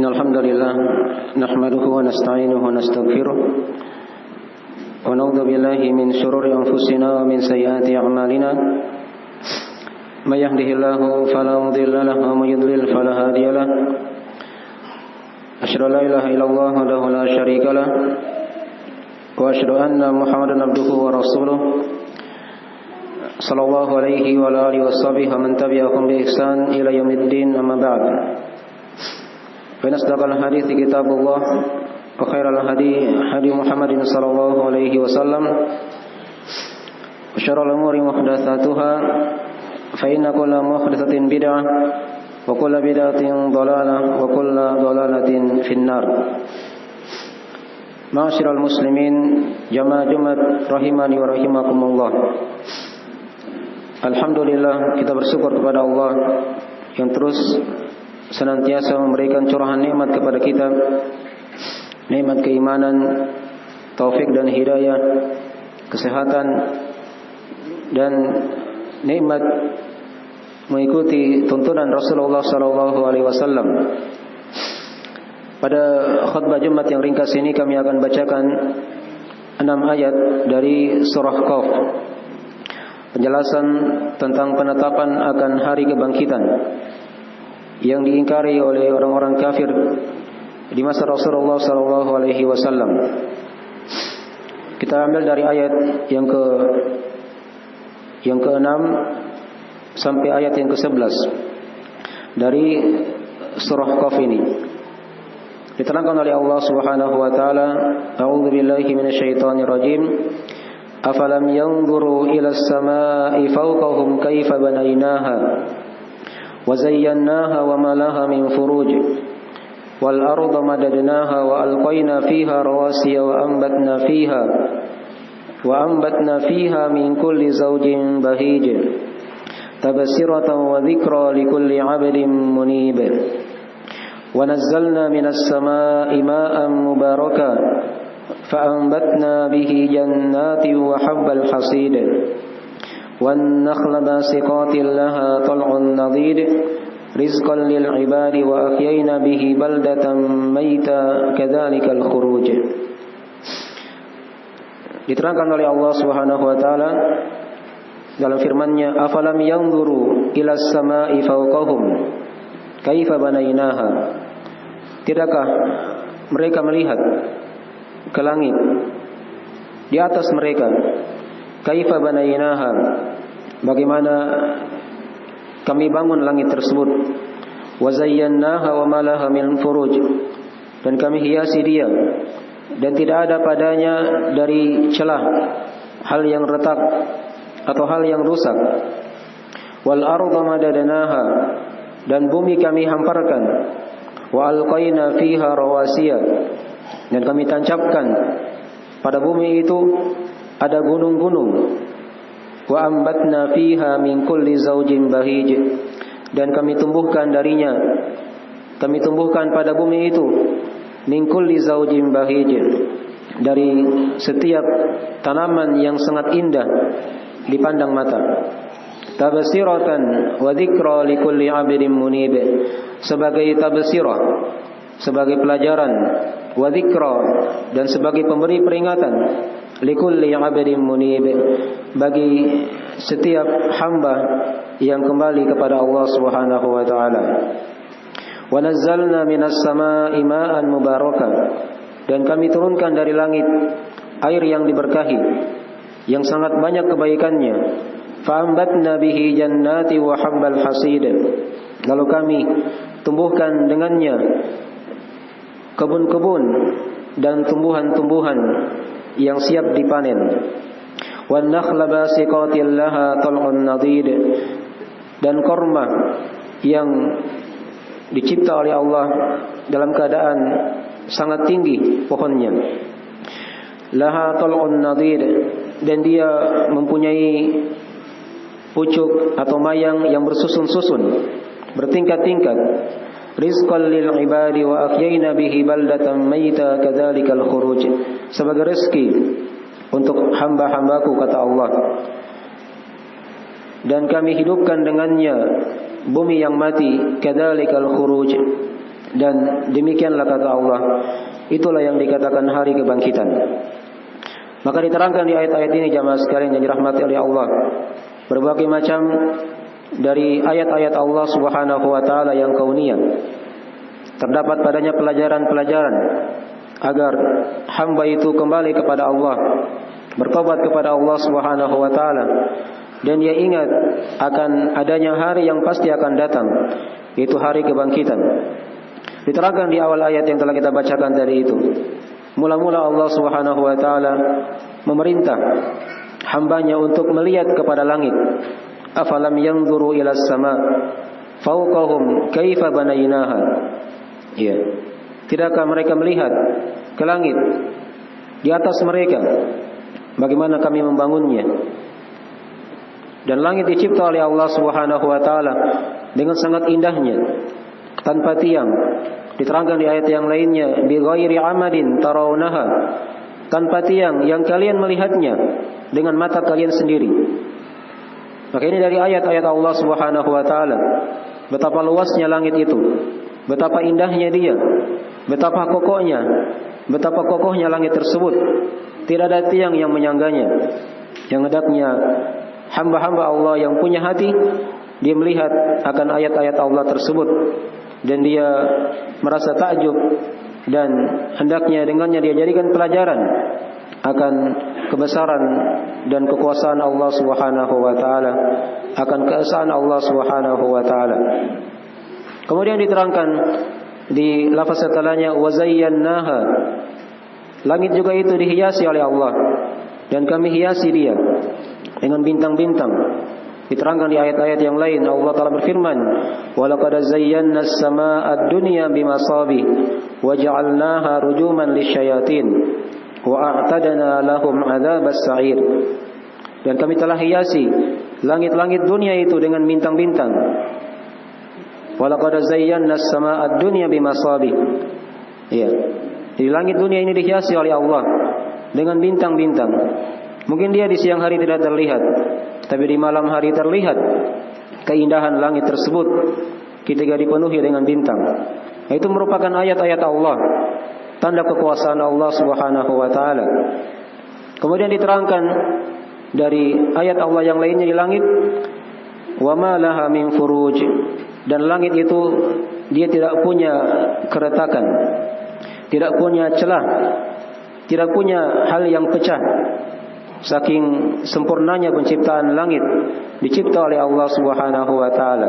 Innal hamdalillah nahmaduhu wa nasta'inuhu wa nastaghfiruh wa na'udzu billahi min shururi anfusina wa min sayyiati a'malina may yahdihillahu fala mudilla lahu wa may yudlil fala hadiya lahu asyhadu an la ilaha illallah wahdahu la syarika lahu wa asyhadu anna Muhammadan abduhu wa rasuluh sallallahu alaihi wa alihi washabihi wa man tabi'ahum bi ihsan ila yaumiddin amma ba'd. فإن أصدق الحديث كتاب الله وخير الهدي هدي محمد صلى الله عليه وسلم وشر الأمور محدثاتها فإن كل محدثة بدعة وكل بدعة ضلالة وكل ضلالة في النار. Ma'asyiral muslimin jamaah Jumat rahimani wa rahimakumullah. Alhamdulillah, kita bersyukur kepada Allah yang terus senantiasa memberikan curahan nikmat kepada kita, nikmat keimanan, taufik dan hidayah, kesehatan dan nikmat mengikuti tuntunan Rasulullah sallallahu alaihi wasallam. Pada khutbah Jumat yang ringkas ini kami akan bacakan 6 ayat dari surah Qaf. Penjelasan tentang penetapan akan hari kebangkitan yang diingkari oleh orang-orang kafir di masa Rasulullah sallallahu alaihi wasallam. Kita ambil dari ayat yang ke-6 sampai ayat yang ke-11 dari surah Qaf ini. Diterangkan oleh Allah Subhanahu wa taala, a'udzu billahi minasyaitonir rajim. Afalam yanzuru ilas samaa'i fawqahum kaifa banaynaha وزيناها وما لها من فروج والأرض مددناها وألقينا فيها رواسي وأنبتنا فيها من كل زوج بهيج تبصرة وذكرى لكل عبد منيب ونزلنا من السماء ماء مباركا فأنبتنا به جنات وحب الحصيد والنخل باسقات لها طلع نضيد رزقا للعباد وأحيينا به بلدة ميتا كذلك الخروج. Diterangkan oleh Allah Subhanahu wa taala dalam firman-Nya, afalam yanzuru ilas samaa'i fawqahum kaifa banaynaha. Tidakkah mereka melihat ke langit di atas mereka, kaifa banaynaha, bagaimana kami bangun langit tersebut, wa zayyannaha wa ma laha min furuj, dan kami hiasi dia dan tidak ada padanya dari celah, hal yang retak atau hal yang rusak. Wal arda madadnaha, dan bumi kami hamparkan, wa alqaina fiha rawasiya, dan kami tancapkan pada bumi itu ada gunung-gunung. Wa ambatna fiha min kulli zaujin bahij, dan kami tumbuhkan pada bumi itu min kulli zaujin bahij, dari setiap tanaman yang sangat indah dipandang mata. Tabsiratan wa dzikra likulli 'abdin munib, sebagai tabsirah, sebagai pelajaran, wa dzikra, dan sebagai pemberi peringatan, likulli 'abdin munib, bagi setiap hamba yang kembali kepada Allah Subhanahu wa taala. Wa nazzalna minas samaa'i maa'an mubaraka, dan kami turunkan dari langit air yang diberkahi, yang sangat banyak kebaikannya. Fa ambatna bihi jannati wa habbal hasid, lalu kami tumbuhkan dengannya kebun-kebun dan tumbuhan-tumbuhan yang siap dipanen. Wan nakhla basiqatil laha tal'un nadid, dan korma yang dicipta oleh Allah dalam keadaan sangat tinggi pohonnya. Laha tal'un nadid, dan dia mempunyai pucuk atau mayang yang bersusun-susun, bertingkat-tingkat. Rizqan lil ibadi wa ahyayna bihi baldatan maita kadzalikal khuruj, sebagai rezeki untuk hamba-hambaku, kata Allah, dan kami hidupkan dengannya bumi yang mati, kadzalikal khuruj, Dan demikianlah kata Allah, itulah yang dikatakan hari kebangkitan. Maka diterangkan di ayat-ayat ini jamaah sekalian yang dirahmati oleh Allah, berbagai macam dari ayat-ayat Allah Subhanahu wa taala yang kauniyah. Terdapat padanya pelajaran-pelajaran agar hamba itu kembali kepada Allah, bertobat kepada Allah Subhanahu wa taala, dan dia ingat akan adanya hari yang pasti akan datang, yaitu hari kebangkitan. Diterangkan di awal ayat yang telah kita bacakan tadi itu. Mula-mula Allah Subhanahu wa taala memerintah hambanya untuk melihat kepada langit. Afalam yanzuru ilas sama fawqahum kaifa banainaha. Ya. Tidakkah mereka melihat ke langit di atas mereka, bagaimana kami membangunnya? Dan langit dicipta oleh Allah Subhanahu wa taala dengan sangat indahnya, tanpa tiang. Diterangkan di ayat yang lainnya, bi ghairi amadin tarawunaha, tanpa tiang yang kalian melihatnya dengan mata kalian sendiri. Maka ini dari ayat-ayat Allah Subhanahu wa taala, betapa luasnya langit itu, betapa indahnya dia, betapa kokohnya langit tersebut. Tidak ada tiang yang menyangganya. Yang hendaknya hamba-hamba Allah yang punya hati, dia melihat akan ayat-ayat Allah tersebut dan dia merasa takjub, dan hendaknya dengannya dia jadikan pelajaran akan kebesaran dan kekuasaan Allah Subhanahu wa taala, akan keesaan Allah Subhanahu wa taala. Kemudian diterangkan di lafaz setelahnya, wa zayyanaha, langit juga itu dihiasi oleh Allah, dan kami hiasi dia dengan bintang-bintang. Diterangkan di ayat-ayat yang lain, Allah Ta'ala berfirman, وَلَقَدْ زَيَّنَّا السَّمَاءَ الدُّنْيَا بِمَصَابِيحَ وَجَعَلْنَاهَا رُجُومًا لِلشَّيَاطِينِ وَأَعْتَدْنَا لَهُمْ عَذَابَ السَّعِيرِ. Dan kami telah hiasi langit-langit dunia itu dengan bintang-bintang. وَلَقَدْ زَيَّنَّا السَّمَاءَ الدُّنْيا بِمَصَابِيحَ. Ya. Di langit dunia ini dihiasi oleh Allah dengan bintang-bintang. Mungkin dia di siang hari tidak terlihat, tapi di malam hari terlihat keindahan langit tersebut ketika dipenuhi dengan bintang. Itu merupakan ayat-ayat Allah, tanda kekuasaan Allah Subhanahu wa taala. Kemudian diterangkan dari ayat Allah yang lainnya di langit, wa ma laha min furuj, dan langit itu dia tidak punya keretakan, tidak punya celah, tidak punya hal yang pecah. Saking sempurnanya penciptaan langit, dicipta oleh Allah Subhanahu wa taala.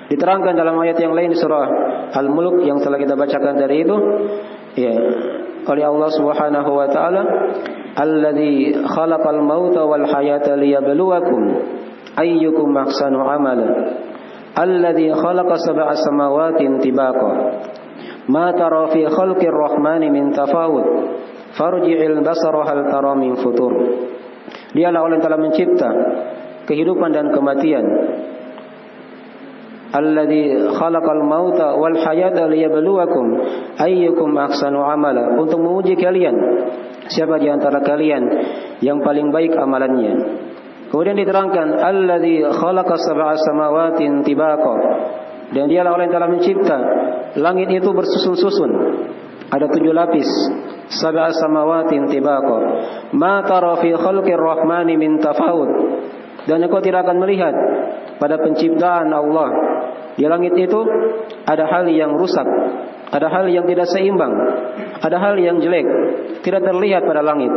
Diterangkan dalam ayat yang lain surah Al-Mulk yang telah kita bacakan dari itu, ya, oleh Allah Subhanahu wa taala, alladzi khalaqal mauta wal hayata liyabluwakum ayyukum ahsanu amala, alladzi khalaqa sab'a samawatin tibaqa, ma tara fi khalqir rahmani min tafawut, farji'il basara hal tara min futur. Dialah Allah yang telah mencipta kehidupan dan kematian. Alladzi khalaqal mauta wal hayata liyabluwakum ayyukum ahsanu amala, untuk menguji kalian siapa di antara kalian yang paling baik amalannya. Kemudian diterangkan alladzi khalaqa sab'a samawatin tibaqa, dan dialah Allah yang telah mencipta langit itu bersusun-susun, ada 7 lapis. Sab'a samawatin tibaqa ma tara fi khalqir rahmani min tafawut, dan engkau tidak akan melihat pada penciptaan Allah di langit itu ada hal yang rusak, ada hal yang tidak seimbang, ada hal yang jelek, tidak terlihat pada langit.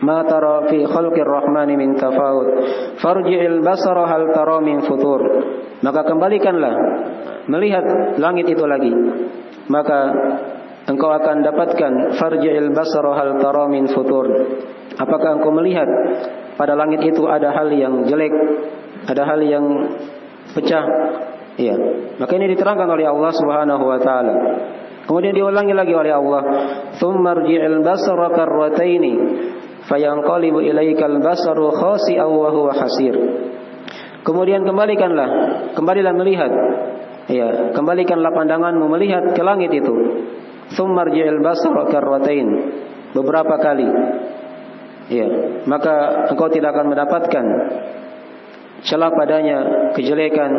Ma tara fi khalqir rahmani min tafawut farji'il basara hal tara min futur, maka kembalikanlah melihat langit itu lagi, maka engkau akan dapatkan farji'il basara hal tara min futur. Apakah engkau melihat pada langit itu ada hal yang jelek, ada hal yang pecah? Iya. Maka ini diterangkan oleh Allah Subhanahu wa taala. Kemudian diulangi lagi oleh Allah, tsummarji'il basara karrataini fayanqalibu ilaikal basaru khasi'an wa huwa hasir. Kemudian kembalilah melihat. Ya, kembalikanlah pandanganmu melihat ke langit itu. Tsummarji'il basara karratain, beberapa kali. Ya, maka engkau tidak akan mendapatkan celah padanya kejelekan,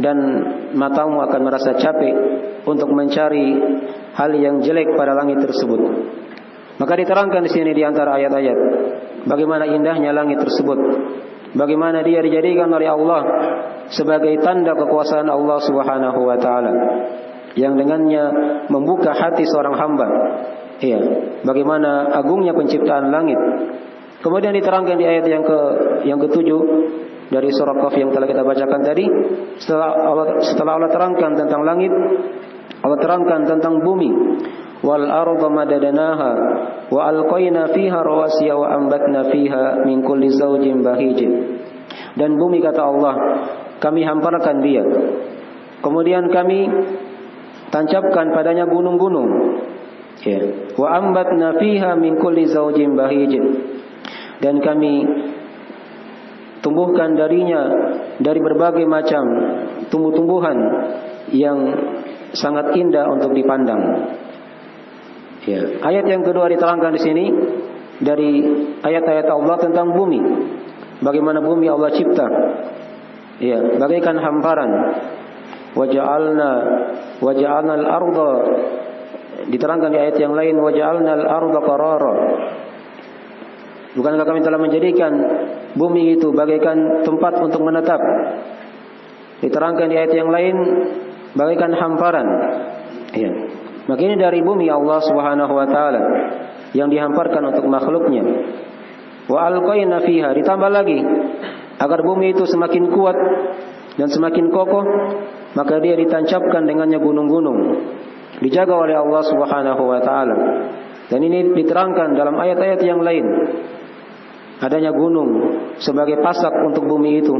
dan matamu akan merasa capek untuk mencari hal yang jelek pada langit tersebut. Maka diterangkan di sini di antara ayat-ayat bagaimana indahnya langit tersebut, bagaimana dia dijadikan oleh Allah sebagai tanda kekuasaan Allah Subhanahu wa taala, yang dengannya membuka hati seorang hamba. Iya, bagaimana agungnya penciptaan langit. Kemudian diterangkan di ayat yang ketujuh dari surah Qaf yang telah kita bacakan tadi, setelah Allah terangkan tentang langit, Allah terangkan tentang bumi. Wal arda madadnaha wa alqaina fiha rawasiya wa ambatna fiha min kulli zawjin bahij. Dan bumi, kata Allah, kami hamparkan dia, kemudian kami tancapkan padanya gunung-gunung. Wa ambatna fiha min kulli zawjin bahij. Dan kami tumbuhkan darinya dari berbagai macam tumbuh-tumbuhan yang sangat indah untuk dipandang. Ayat yang kedua diterangkan di sini dari ayat-ayat Allah tentang bumi. Bagaimana bumi Allah cipta, bagaikan hamparan. Waja'alna al-arda, diterangkan di ayat yang lain, waja'alna al-arda qarara. Bukankah kami telah menjadikan bumi itu bagaikan tempat untuk menetap? Diterangkan di ayat yang lain bagaikan hamparan. Maka ini dari bumi Allah Subhanahu wa taala yang dihamparkan untuk makhluknya. Wa alqaina fiha, ditambah lagi agar bumi itu semakin kuat dan semakin kokoh, maka dia ditancapkan dengannya gunung-gunung, dijaga oleh Allah Subhanahu wa taala. Dan ini diterangkan dalam ayat-ayat yang lain, adanya gunung sebagai pasak untuk bumi itu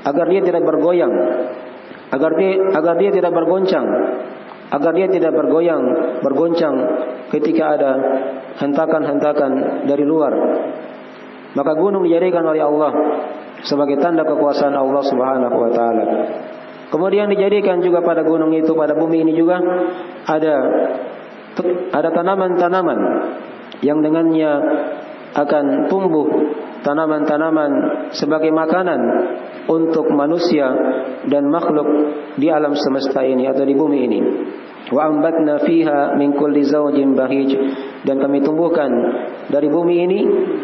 agar dia tidak bergoyang, agar dia tidak bergoncang, agar dia tidak bergoncang ketika ada hentakan-hentakan dari luar. Maka gunung dijadikan oleh Allah sebagai tanda kekuasaan Allah Subhanahu wa taala. Kemudian dijadikan juga pada gunung itu, pada bumi ini juga ada tanaman-tanaman yang dengannya akan tumbuh tanaman-tanaman sebagai makanan untuk manusia dan makhluk di alam semesta ini atau di bumi ini. Wa ambatna fiha min kulli zawjin bahij, dan kami tumbuhkan dari bumi ini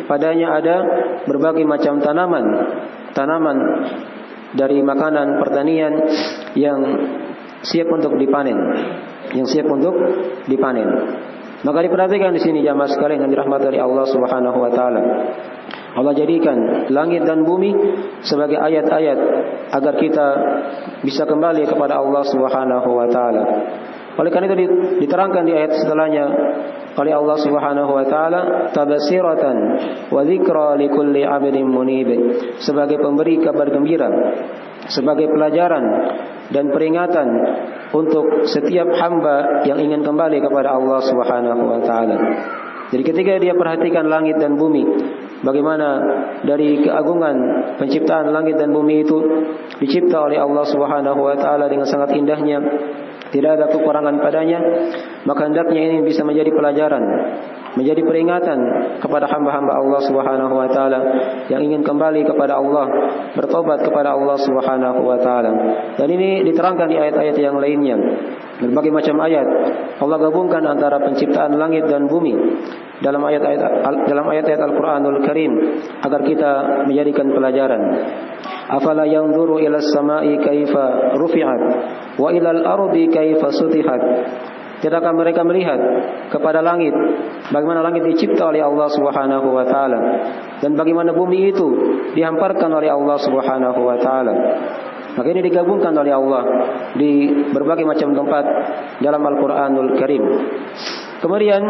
padanya ada berbagai macam tanaman dari makanan pertanian yang siap untuk dipanen, Maka diperhatikan di sini jamaah sekalian yang dirahmati oleh Allah Subhanahu wa taala. Allah jadikan langit dan bumi sebagai ayat-ayat agar kita bisa kembali kepada Allah Subhanahu wa taala. Oleh karena itu diterangkan di ayat setelahnya oleh Allah Subhanahu wa taala, tabsiratan wa dzikra likulli 'abdin munib, sebagai pemberi kabar gembira, sebagai pelajaran dan peringatan untuk setiap hamba yang ingin kembali kepada Allah Subhanahu wa taala. Jadi ketika dia perhatikan langit dan bumi, bagaimana dari keagungan penciptaan langit dan bumi itu dicipta oleh Allah Subhanahu wa taala dengan sangat indahnya, tidak ada kekurangan padanya, maka hendaknya ini bisa menjadi pelajaran, menjadi peringatan kepada hamba-hamba Allah Subhanahu wa taala yang ingin kembali kepada Allah, bertobat kepada Allah Subhanahu wa taala. Dan ini diterangkan di ayat-ayat yang lainnya. Berbagai macam ayat Allah gabungkan antara penciptaan langit dan bumi dalam ayat-ayat Al-Qur'anul Karim agar kita menjadikan pelajaran. Afala yanzuru ila as-sama'i kaifa rufi'at wa ila al-ardi kaifa sutihat. Tidakkah mereka melihat kepada langit, bagaimana langit dicipta oleh Allah Subhanahu wa taala, dan bagaimana bumi itu dihamparkan oleh Allah Subhanahu wa taala. Maka ini digabungkan oleh Allah di berbagai macam tempat dalam Al-Qur'anul Karim. Kemudian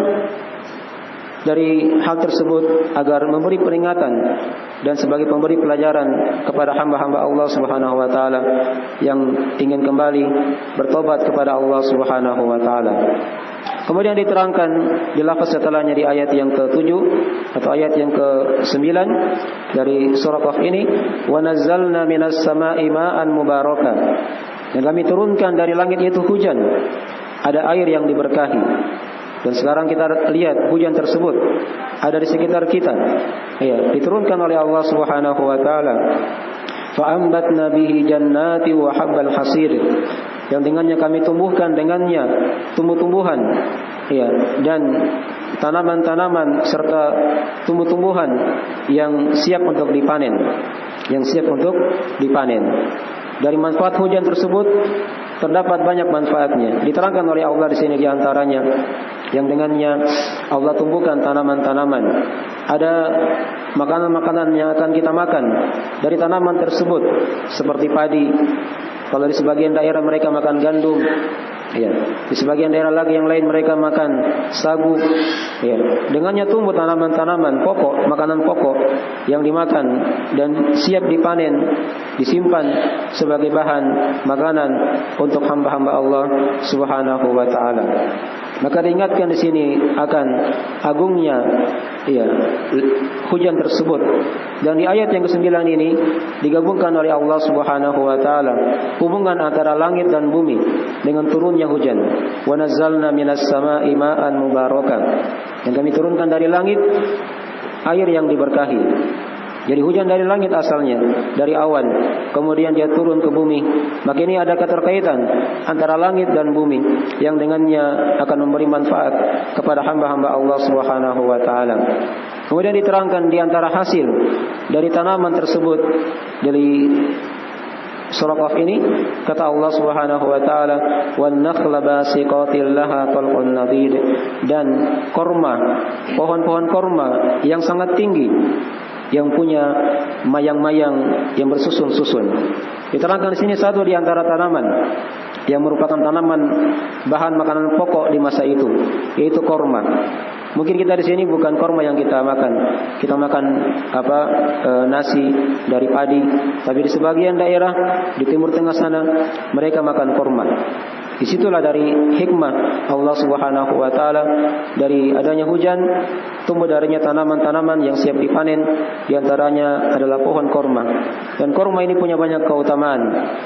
dari hal tersebut agar memberi peringatan dan sebagai pemberi pelajaran kepada hamba-hamba Allah Subhanahu wa taala yang ingin kembali bertobat kepada Allah Subhanahu wa taala. Kemudian diterangkan di lafaz setelahnya di ayat yang ke-7 atau ayat yang ke-9 dari surah Qaf ini, wa nazzalna minas sama'i ma'an mubaraka, dan kami turunkan dari langit itu hujan, ada air yang diberkahi. Dan sekarang kita lihat hujan tersebut ada di sekitar kita. Diturunkan oleh Allah Subhanahu wa taala. Fa'ambatna bihi jannati wa habbal hasir, yang dengannya kami tumbuhkan dengannya tumbuh-tumbuhan, ya, dan tanaman-tanaman serta tumbuh-tumbuhan yang siap untuk dipanen, Dari manfaat hujan tersebut terdapat banyak manfaatnya. Diterangkan oleh Allah di sini, di antaranya yang dengannya Allah tumbuhkan tanaman-tanaman. Ada makanan-makanan yang akan kita makan dari tanaman tersebut, seperti padi. Kalau di sebagian daerah mereka makan gandum, ya. Di sebagian daerah lagi yang lain mereka makan sagu, ya. Dengannya tumbuh tanaman-tanaman pokok, makanan pokok yang dimakan dan siap dipanen, disimpan sebagai bahan makanan untuk hamba-hamba Allah Subhanahu wa taala. Maka diingatkan di sini akan agungnya, ya, hujan tersebut. Dan di ayat yang ke-9 ini digabungkan oleh Allah Subhanahu wa taala hubungan antara langit dan bumi dengan turunnya hujan. Wa nazzalna minas sama'i ma'an mubarakan. Yang kami turunkan dari langit air yang diberkahi. Jadi hujan dari langit asalnya, dari awan, kemudian dia turun ke bumi. Maka ini ada keterkaitan antara langit dan bumi yang dengannya akan memberi manfaat kepada hamba-hamba Allah Subhanahu wa taala. Kemudian diterangkan di antara hasil dari tanaman tersebut dari surah Qaf ini, kata Allah Subhanahu wa taala, "Wan nakhla basiqatil laha talqun nadid," dan korma, pohon-pohon korma yang sangat tinggi, yang punya mayang-mayang yang bersusun-susun. Diterangkan di sini satu di antara tanaman yang merupakan tanaman bahan makanan pokok di masa itu, yaitu korma. Mungkin kita di sini bukan korma yang kita makan. Kita makan nasi dari padi, tapi di sebagian daerah di Timur Tengah sana mereka makan korma. Disitulah dari hikmah Allah Subhanahu wa taala dari adanya hujan, tumbuh darinya tanaman-tanaman yang siap dipanen. Di antaranya adalah pohon korma. Dan korma ini punya banyak keutamaan.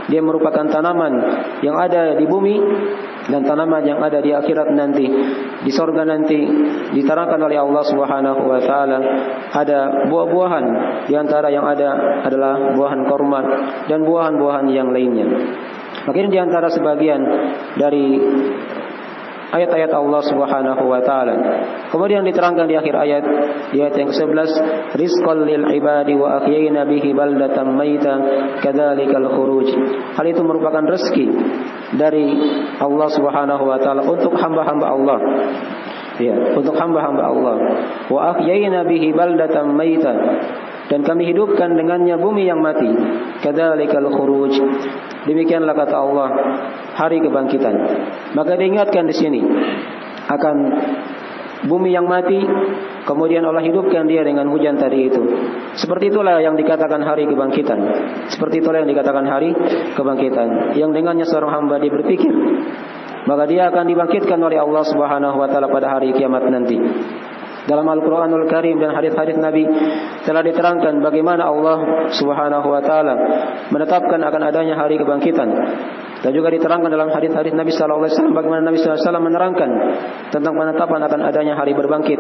Dia merupakan tanaman yang ada di bumi dan tanaman yang ada di akhirat nanti, di surga nanti. Diterangkan oleh Allah Subhanahu wa taala ada buah-buahan, di antara yang ada adalah buahan korma dan buahan-buahan yang lainnya. Maka ini di antara sebagian dari ayat-ayat Allah Subhanahu wa taala. Kemudian diterangkan di akhir ayat, di ayat yang ke-11, rizqal lil ibadi wa ahyayna bihi baldatan maita kadzalikal khuruj. Hal itu merupakan rezeki dari Allah Subhanahu wa taala untuk hamba-hamba Allah. Ya, untuk hamba-hamba Allah. Wa ahyayna bihi baldatan maita, dan kami hidupkan dengannya bumi yang mati. Kadzalikal khuruj. Demikianlah kata Allah, hari kebangkitan. Maka diingatkan di sini akan bumi yang mati, kemudian Allah hidupkan dia dengan hujan tadi itu. Seperti itulah yang dikatakan hari kebangkitan. Seperti itulah yang dikatakan hari kebangkitan, yang dengannya seorang hamba dia berpikir, maka dia akan dibangkitkan oleh Allah Subhanahu wa taala pada hari kiamat nanti. Dalam Al-Quranul Karim dan hadis-hadis Nabi telah diterangkan bagaimana Allah Subhanahu wa taala menetapkan akan adanya hari kebangkitan. Dan juga diterangkan dalam hadis-hadis Nabi sallallahu alaihi wasallam bagaimana Nabi sallallahu alaihi wasallam menerangkan tentang penetapan akan adanya hari berbangkit,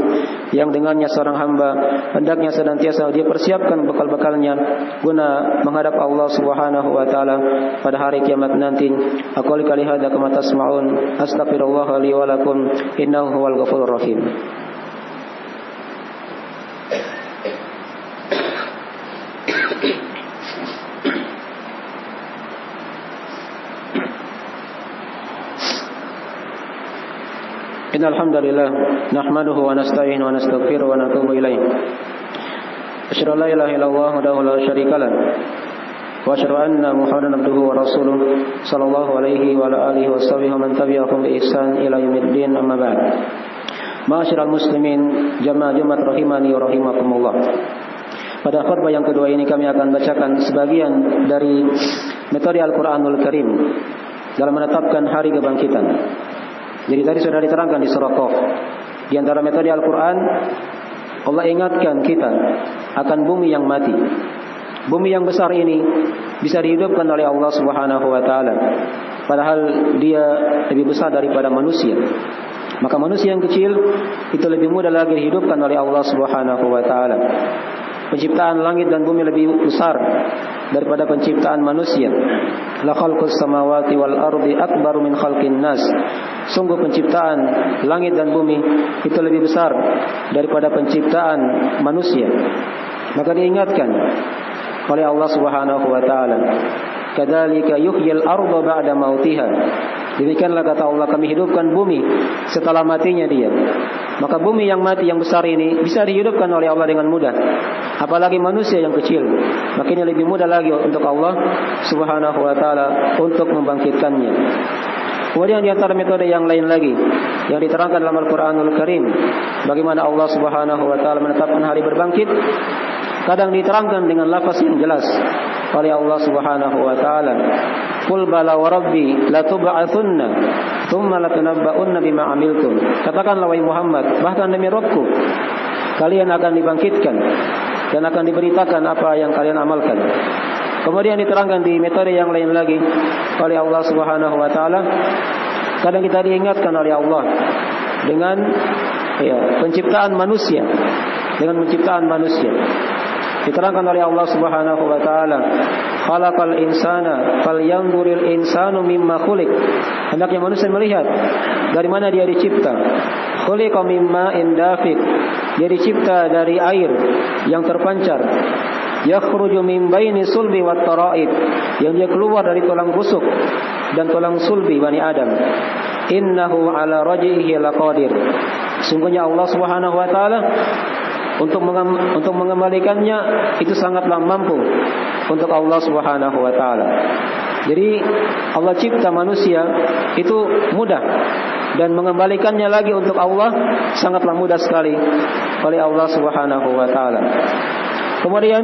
yang dengannya seorang hamba hendaknya senantiasa dia persiapkan bekal-bekalnya guna menghadap Allah Subhanahu wa taala pada hari kiamat nanti. Aku qali hadza kama tasma'un, astaghfirullah li wa lakum, innahu huwal ghafurur rahim. Innal hamdalillah nahmaduhu wa nasta'inuhu wa nastaghfiruhu wa natubu ilaih. Asyhadu an la ilaha illallah wahdahu la syarika lah wa asyhadu anna Muhammadan abduhu wa rasuluh sallallahu alaihi wa ala alihi washabihi wa man tabi'ahum bi ihsan ila yaumiddin, amma ba'd. Ma'asyiral muslimin jamaah Jumat rahimani wa rahimakumullah. Pada khutbah yang kedua ini kami akan bacakan sebagian dari metode Al-Quranul Karim dalam menetapkan hari kebangkitan. Jadi tadi sudah diterangkan di surah Qaf. Di antara metode Al-Quran, Allah ingatkan kita akan bumi yang mati. Bumi yang besar ini bisa dihidupkan oleh Allah Subhanahu wa taala, padahal dia lebih besar daripada manusia. Maka manusia yang kecil itu lebih mudah lagi dihidupkan oleh Allah Subhanahu wa taala. penciptaan langit dan bumi lebih besar daripada penciptaan manusia. La khalqus samawati wal ardi akbaru min khalqin nas. Sungguh penciptaan langit dan bumi itu lebih besar daripada penciptaan manusia. Maka diingatkan oleh Allah Subhanahu wa taala, kadzalika yuhyil arda ba'da mautiha. Demikianlah kata Allah, kami hidupkan bumi setelah matinya dia. Maka bumi yang mati yang besar ini bisa dihidupkan oleh Allah dengan mudah. Apalagi manusia yang kecil. Makanya lebih mudah lagi untuk Allah Subhanahu wa taala untuk membangkitkannya. Kemudian di antara metode yang lain lagi yang diterangkan dalam Al-Qur'anul Karim, bagaimana Allah Subhanahu wa taala menetapkan hari berbangkit, kadang diterangkan dengan lafaz yang jelas oleh Allah Subhanahu wa taala. Qul bala wa rabbi la tub'atsunna tsumma latunabba'unna bima 'amiltum. Katakanlah wahai Muhammad, bahkan demi Rabbku, kalian akan dibangkitkan dan akan diberitakan apa yang kalian amalkan. Kemudian diterangkan di metode yang lain lagi oleh Allah Subhanahu wa taala. Kadang kita diingatkan oleh Allah dengan penciptaan manusia, dengan penciptaan manusia. Diterangkan oleh Allah Subhanahu wa taala, khalaqal insana falyanzuril insanu mimma khuliq. Hendaknya manusia melihat dari mana dia dicipta. Khuliqa mimma indafiq. Dia dicipta dari air yang terpancar. Yakhruju min baini sulbi wat tara'ib. Yang dia keluar dari tulang rusuk dan tulang sulbi Bani Adam. Innahu ala raj'ihi laqadir. Sungguhnya Allah Subhanahu wa taala untuk mengembalikannya itu sangatlah mampu untuk Allah Subhanahu wa taala. Jadi Allah cipta manusia itu mudah, dan mengembalikannya lagi untuk Allah sangatlah mudah sekali oleh Allah Subhanahu wa taala. Kemudian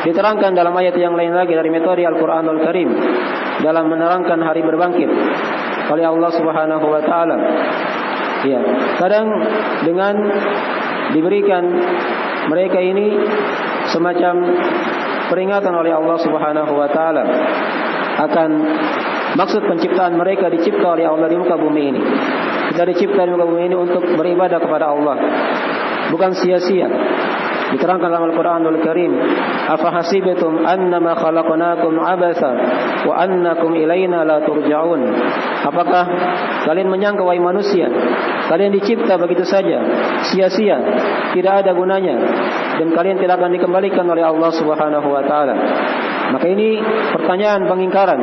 diterangkan dalam ayat yang lain lagi dari metode Al-Qur'anul Karim dalam menerangkan hari berbangkit oleh Allah Subhanahu wa taala. Ya, kadang dengan diberikan mereka ini semacam peringatan oleh Allah Subhanahu wa taala akan maksud penciptaan mereka, dicipta oleh Allah di muka bumi ini. Kita dicipta di muka bumi ini untuk beribadah kepada Allah, bukan sia-sia. Diterangkan dalam Al-Qur'anul Karim, afa hasibatum annama khalaqnakum abatsa wa annakum ilaina la turja'un. Apakah kalian menyangka wahai manusia, kalian dicipta begitu saja, sia-sia, tidak ada gunanya, dan kalian tidak akan dikembalikan oleh Allah Subhanahu wa taala? Maka ini pertanyaan pengingkaran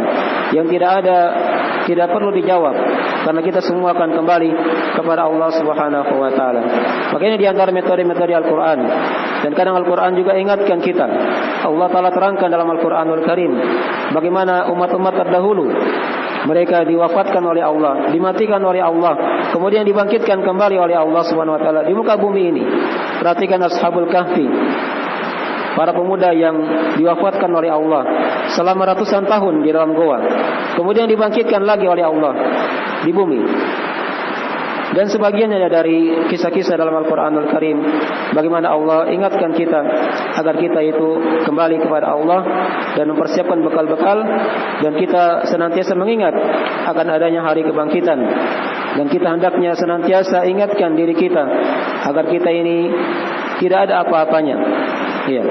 yang tidak perlu dijawab, karena kita semua akan kembali kepada Allah Subhanahu wa taala. Maka ini di antara metode-metode Al-Qur'an. Dan kadang Al-Qur'an juga ingatkan kita. Allah taala terangkan dalam Al-Qur'anul Karim bagaimana umat-umat terdahulu mereka diwafatkan oleh Allah, dimatikan oleh Allah, kemudian dibangkitkan kembali oleh Allah Subhanahu wa taala di muka bumi ini. Perhatikan Ashabul Kahfi, para pemuda yang diwafatkan oleh Allah selama ratusan tahun di dalam goa, kemudian dibangkitkan lagi oleh Allah di bumi. Dan sebagiannya dari kisah-kisah dalam Al-Qur'anul Karim, bagaimana Allah ingatkan kita agar kita itu kembali kepada Allah dan mempersiapkan bekal-bekal, dan kita senantiasa mengingat akan adanya hari kebangkitan. Dan kita hendaknya senantiasa ingatkan diri kita agar kita ini tidak ada apa-apanya. Ya.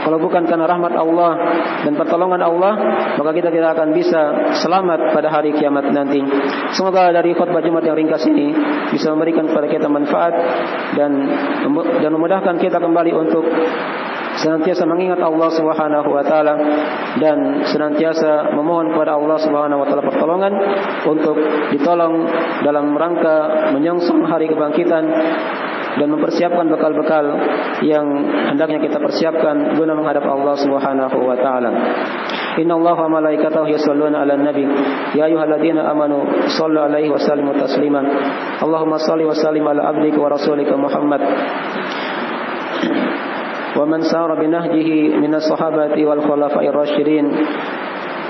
Kalau bukan karena rahmat Allah dan pertolongan Allah, maka kita tidak akan bisa selamat pada hari kiamat nanti. Semoga dari khutbah Jumat yang ringkas ini bisa memberikan kepada kita manfaat dan memudahkan kita kembali untuk senantiasa mengingat Allah Subhanahu wa taala dan senantiasa memohon kepada Allah Subhanahu wa taala pertolongan untuk ditolong dalam rangka menyongsong hari kebangkitan dan mempersiapkan bekal-bekal yang hendaknya kita persiapkan guna menghadap Allah Subhanahu wa taala. Innallaha wa malaikatahu yusholluna 'alan nabi ya ayyuhalladzina amanu shallu 'alaihi wa sallimu taslima. Allahumma shalli wa sallim ala abdika wa rasulika Muhammad wa man sara bi nahjihi minas sahabati wal khulafa'ir rasyidin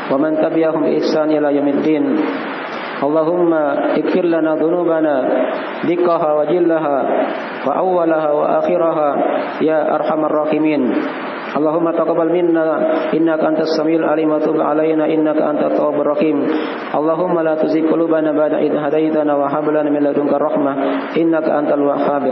wa man tabi'ahum bi ihsan ila yaumiddin. Allahumma ighfir lana dhunubana dikkaha wa jillaha wa awwalaha wa akhiraha ya arhamar rahimin. Allahumma taqabbal minna innaka antas samiul alim wa tub alaina innaka antat tawwabur rahim. Allahumma la tuzigh qulubana ba'da idh hadaitana wa hab lana min ladunka rahmah innaka antal wahhab.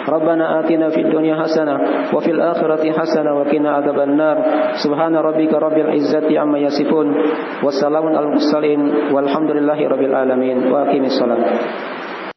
Rabbana atina fid dunya hasanah wa fil akhirati hasanah wa qina adzabannar. Subhana rabbika rabbil izzati amma yasifun. Wassalamun alal mursalin walhamdulillahi rabbil alamin. Wa aqimissalam.